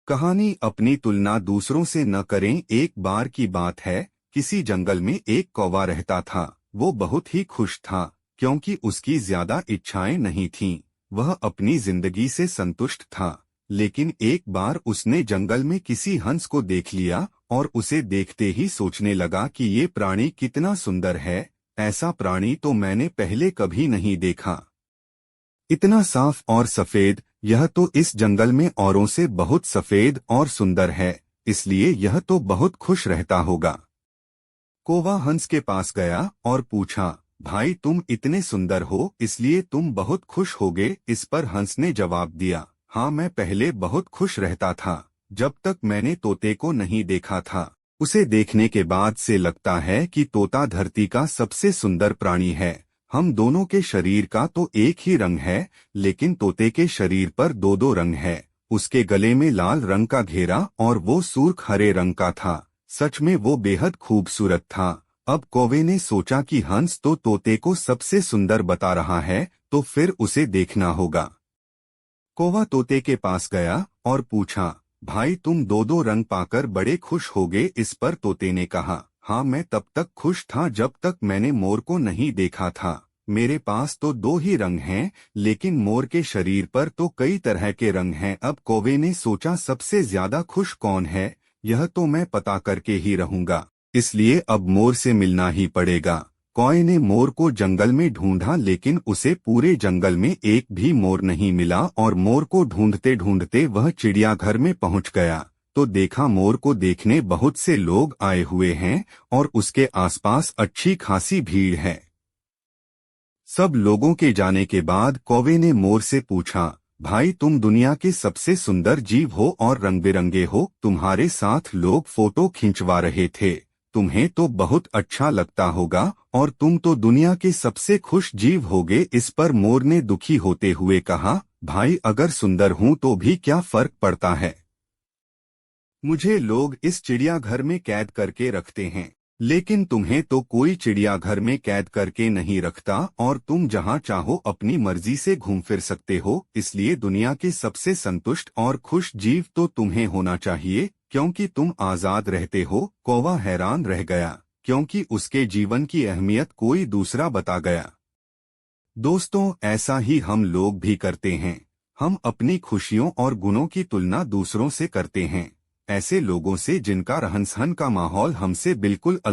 कहानी अपनी तुलना दूसरों से न करें। एक बार की बात है, किसी जंगल में एक कौवा रहता था। वो बहुत ही खुश था क्योंकि उसकी ज्यादा इच्छाएं नहीं थीं। वह अपनी जिंदगी से संतुष्ट था। लेकिन एक बार उसने जंगल में किसी हंस को देख लिया और उसे देखते ही सोचने लगा कि ये प्राणी कितना सुंदर है। ऐसा प्राणी तो मैंने पहले कभी नहीं देखा। इतना साफ और सफेद, यह तो इस जंगल में औरों से बहुत सफेद और सुंदर है, इसलिए यह तो बहुत खुश रहता होगा। कौवा हंस के पास गया और पूछा, भाई तुम इतने सुंदर हो इसलिए तुम बहुत खुश होगे। इस पर हंस ने जवाब दिया, हाँ मैं पहले बहुत खुश रहता था, जब तक मैंने तोते को नहीं देखा था। उसे देखने के बाद से लगता है कि तोता धरती का सबसे सुंदर प्राणी है। हम दोनों के शरीर का तो एक ही रंग है, लेकिन तोते के शरीर पर दो दो रंग है। उसके गले में लाल रंग का घेरा और वो सुर्ख हरे रंग का था। सच में वो बेहद खूबसूरत था। अब कौवे ने सोचा कि हंस तो तोते को सबसे सुंदर बता रहा है, तो फिर उसे देखना होगा। कौवा तोते के पास गया और पूछा, भाई तुम दो दो रंग पाकर बड़े खुश होगे। इस पर तोते ने कहा, हाँ मैं तब तक खुश था जब तक मैंने मोर को नहीं देखा था। मेरे पास तो दो ही रंग हैं, लेकिन मोर के शरीर पर तो कई तरह के रंग हैं। अब कौवे ने सोचा, सबसे ज्यादा खुश कौन है, यह तो मैं पता करके ही रहूंगा, इसलिए अब मोर से मिलना ही पड़ेगा। कौवे ने मोर को जंगल में ढूंढा, लेकिन उसे पूरे जंगल में एक भी मोर नहीं मिला और मोर को ढूंढते ढूंढते वह चिड़ियाघर में पहुंच गया तो देखा मोर को देखने बहुत से लोग आए हुए हैं और उसके आसपास अच्छी खासी भीड़ है। सब लोगों के जाने के बाद कौवे ने मोर से पूछा, भाई तुम दुनिया के सबसे सुंदर जीव हो और रंग बिरंगे हो, तुम्हारे साथ लोग फोटो खिंचवा रहे थे, तुम्हें तो बहुत अच्छा लगता होगा और तुम तो दुनिया के सबसे खुश जीव होगे। इस पर मोर ने दुखी होते हुए कहा, भाई अगर सुंदर हूं तो भी क्या फर्क पड़ता है, मुझे लोग इस चिड़ियाघर में कैद करके रखते हैं, लेकिन तुम्हें तो कोई चिड़ियाघर में कैद करके नहीं रखता और तुम जहां चाहो अपनी मर्जी से घूम फिर सकते हो। इसलिए दुनिया के सबसे संतुष्ट और खुश जीव तो तुम्हें होना चाहिए, क्योंकि तुम आजाद रहते हो। कौवा हैरान रह गया, क्योंकि उसके जीवन की अहमियत कोई दूसरा बता गया। दोस्तों, ऐसा ही हम लोग भी करते हैं। हम अपनी खुशियों और गुणों की तुलना दूसरों से करते हैं, ऐसे लोगों से जिनका रहन सहन का माहौल हमसे बिल्कुल अलग